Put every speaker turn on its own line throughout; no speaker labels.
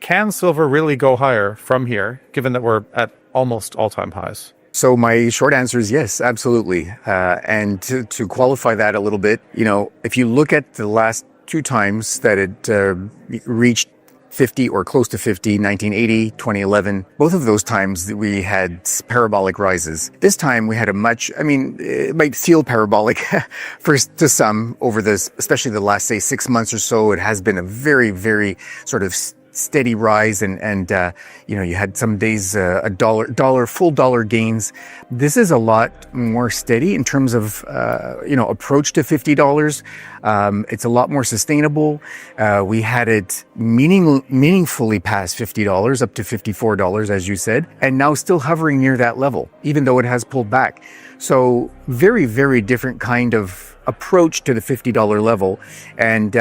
can silver really go higher from here, given that we're at almost all-time highs?
So my short answer is yes, absolutely. And to qualify that a little bit, if you look at the last two times that it reached 50 or close to 50, 1980, 2011, both of those times we had parabolic rises. This time we had it might feel parabolic to some over this, especially the last, say, 6 months or so. It has been a very, very sort of steady rise, and you had some days full dollar gains. This is a lot more steady in terms of approach to $50. It's a lot more sustainable. We had it meaningfully past $50, up to $54, as you said, and now still hovering near that level, even though it has pulled back. So very, very different kind of approach to the $50 level. And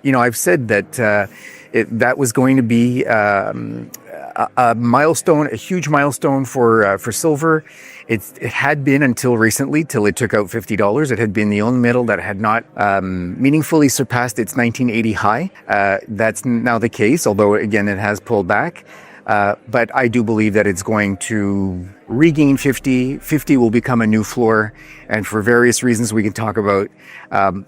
I've said that that was going to be a milestone, a huge milestone for silver. It had been until recently, till it took out $50. It had been the only metal that had not meaningfully surpassed its 1980 high. That's now the case, although again it has pulled back. But I do believe that it's going to regain 50. 50 will become a new floor, and for various reasons we can talk about,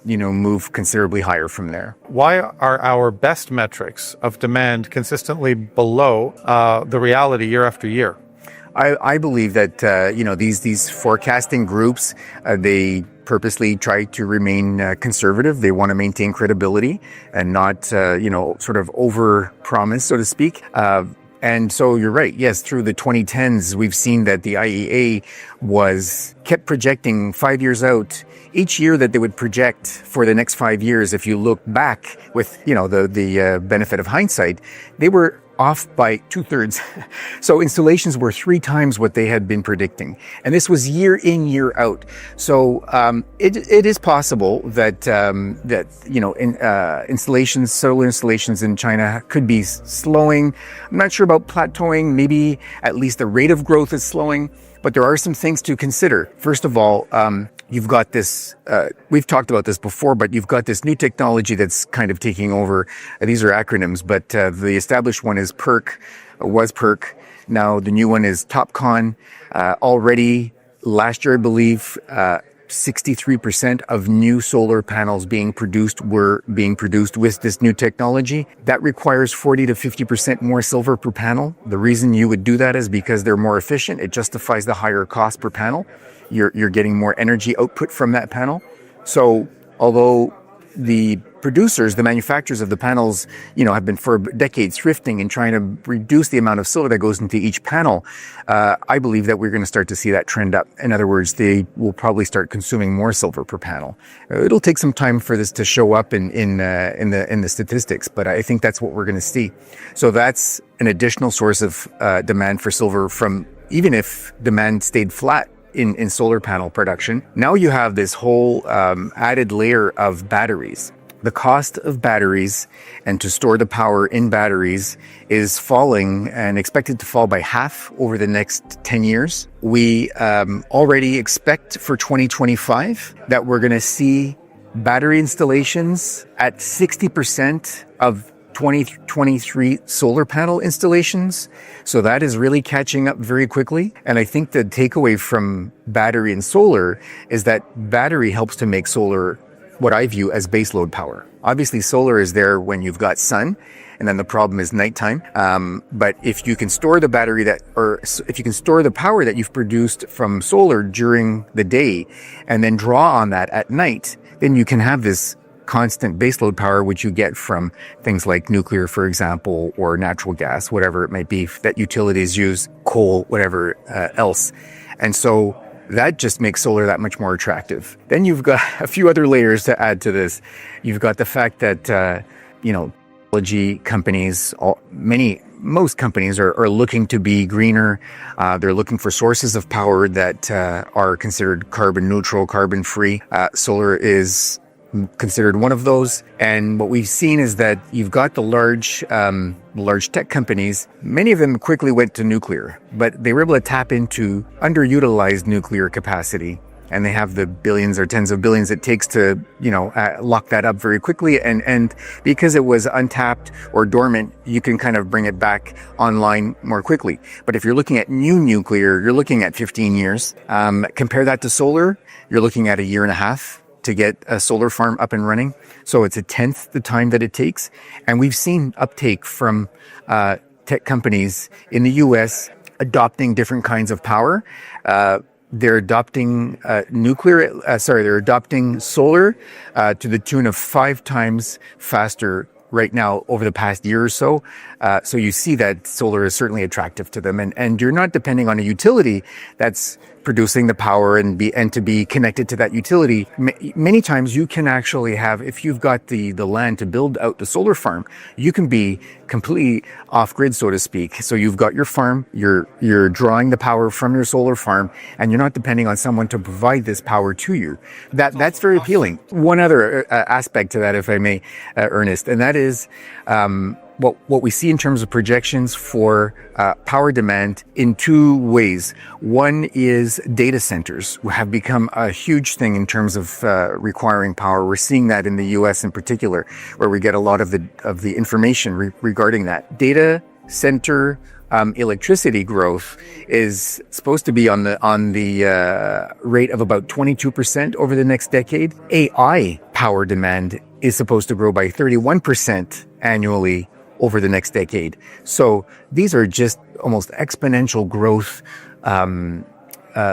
move considerably higher from there.
Why are our best metrics of demand consistently below the reality year after year?
I believe that these forecasting groups, they purposely try to remain conservative. They want to maintain credibility and not sort of over promise, so to speak. And so you're right. Yes, through the 2010s, we've seen that the IEA kept projecting 5 years out. Each year that they would project for the next 5 years, if you look back with, the benefit of hindsight, they were off by 2/3. So installations were 3 times what they had been predicting. And this was year in, year out. So it is possible that solar installations in China could be slowing. I'm not sure about plateauing. Maybe at least the rate of growth is slowing. But there are some things to consider. First of all, you've got this, we've talked about this before, but you've got this new technology that's kind of taking over. These are acronyms, but the established one is was PERC. Now the new one is TOPCon. Already last year, I believe, 63% of new solar panels were being produced with this new technology. That requires 40 to 50% more silver per panel. The reason you would do that is because they're more efficient. It justifies the higher cost per panel. You're getting more energy output from that panel. So although the producers, the manufacturers of the panels, have been for decades thrifting and trying to reduce the amount of silver that goes into each panel, I believe that we're going to start to see that trend up. In other words, they will probably start consuming more silver per panel. It'll take some time for this to show up in the statistics, but I think that's what we're going to see. So that's an additional source of demand for silver from, even if demand stayed flat in solar panel production. Now you have this whole added layer of batteries. The cost of batteries and to store the power in batteries is falling and expected to fall by half over the next 10 years. We already expect for 2025 that we're going to see battery installations at 60% of 2023 solar panel installations. So that is really catching up very quickly. And I think the takeaway from battery and solar is that battery helps to make solar what I view as baseload power. Obviously, solar is there when you've got sun, and then the problem is nighttime. But if you can store the if you can store the power that you've produced from solar during the day and then draw on that at night, then you can have this constant baseload power, which you get from things like nuclear, for example, or natural gas, whatever it might be that utilities use, coal, whatever else. And so that just makes solar that much more attractive. Then you've got a few other layers to add to this. You've got the fact that, technology companies, most companies are looking to be greener. They're looking for sources of power that are considered carbon neutral, carbon free. Solar is considered one of those. And what we've seen is that you've got the large tech companies. Many of them quickly went to nuclear, but they were able to tap into underutilized nuclear capacity. and they have the billions or tens of billions it takes to, lock that up very quickly. And because it was untapped or dormant, you can kind of bring it back online more quickly. But if you're looking at new nuclear, you're looking at 15 years. Compare that to solar, you're looking at a year and a half to get a solar farm up and running. So it's a tenth the time that it takes. And we've seen uptake from tech companies in the US adopting different kinds of power. They're adopting they're adopting solar to the tune of 5 times faster right now over the past year or so. So you see that solar is certainly attractive to them, and you're not depending on a utility that's producing the power and to be connected to that utility. Many times you can actually have, if you've got the land to build out the solar farm, you can be completely off grid, so to speak. So you've got your farm, you're drawing the power from your solar farm, and you're not depending on someone to provide this power to you. That's very appealing. One other aspect to that, if I may, Ernest, and that is what we see in terms of projections for power demand in 2 ways. One is data centers have become a huge thing in terms of requiring power. We're seeing that in the US in particular, where we get a lot of the information regarding that. Data center electricity growth is supposed to be on the rate of about 22% over the next decade. AI power demand is supposed to grow by 31% annually over the next decade. So these are just almost exponential growth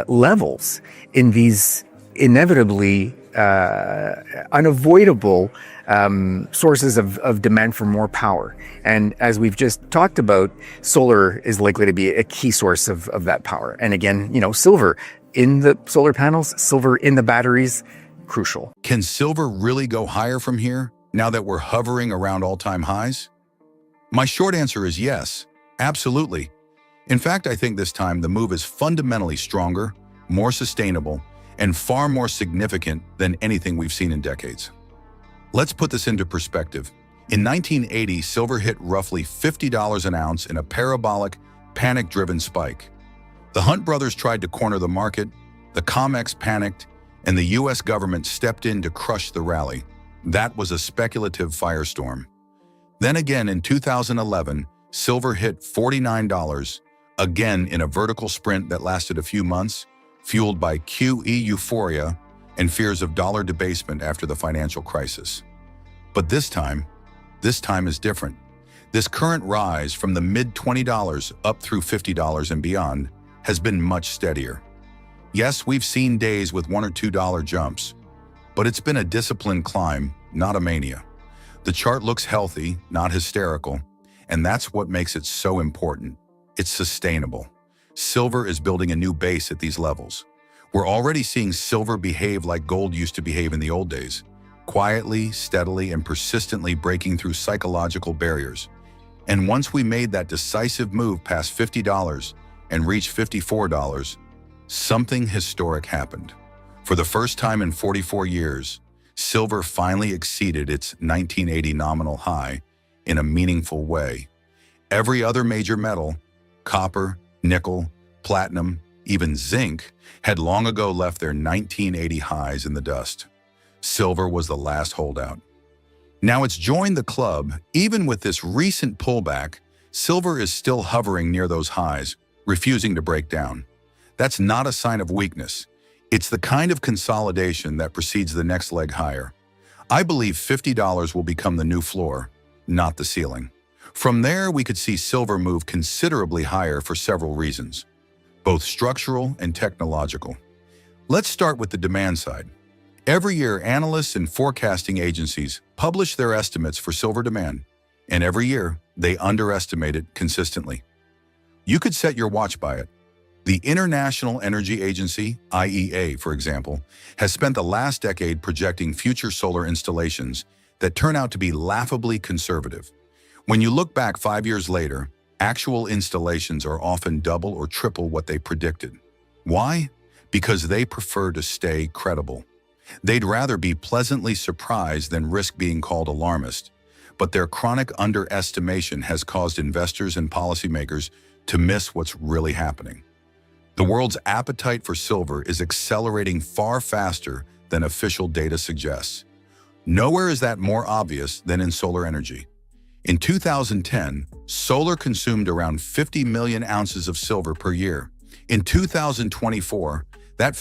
levels in these inevitably unavoidable sources of demand for more power. And as we've just talked about, solar is likely to be a key source of that power. And again, silver in the solar panels, silver in the batteries, crucial.
Can silver really go higher from here now that we're hovering around all-time highs? My short answer is yes, absolutely. In fact, I think this time the move is fundamentally stronger, more sustainable, and far more significant than anything we've seen in decades. Let's put this into perspective. In 1980, silver hit roughly $50 an ounce in a parabolic, panic-driven spike. The Hunt brothers tried to corner the market, the COMEX panicked, and the US government stepped in to crush the rally. That was a speculative firestorm. Then again in 2011, silver hit $49, again in a vertical sprint that lasted a few months, fueled by QE euphoria and fears of dollar debasement after the financial crisis. But this time is different. This current rise from the mid-$20 up through $50 and beyond has been much steadier. Yes, we've seen days with $1 or $2 jumps, but it's been a disciplined climb, not a mania. The chart looks healthy, not hysterical, and that's what makes it so important. It's sustainable. Silver is building a new base at these levels. We're already seeing silver behave like gold used to behave in the old days, quietly, steadily, and persistently breaking through psychological barriers. And once we made that decisive move past $50 and reached $54, something historic happened. For the first time in 44 years, silver finally exceeded its 1980 nominal high in a meaningful way. Every other major metal, copper, nickel, platinum, even zinc, had long ago left their 1980 highs in the dust. Silver was the last holdout. Now it's joined the club. Even with this recent pullback, silver is still hovering near those highs, refusing to break down. That's not a sign of weakness. It's the kind of consolidation that precedes the next leg higher. I believe $50 will become the new floor, not the ceiling. From there, we could see silver move considerably higher for several reasons, both structural and technological. Let's start with the demand side. Every year, analysts and forecasting agencies publish their estimates for silver demand, and every year, they underestimate it consistently. You could set your watch by it. The International Energy Agency, IEA, for example, has spent the last decade projecting future solar installations that turn out to be laughably conservative. When you look back 5 years later, actual installations are often double or triple what they predicted. Why? Because they prefer to stay credible. They'd rather be pleasantly surprised than risk being called alarmist, but their chronic underestimation has caused investors and policymakers to miss what's really happening. The world's appetite for silver is accelerating far faster than official data suggests. Nowhere is that more obvious than in solar energy. In 2010, solar consumed around 50 million ounces of silver per year. In 2024, that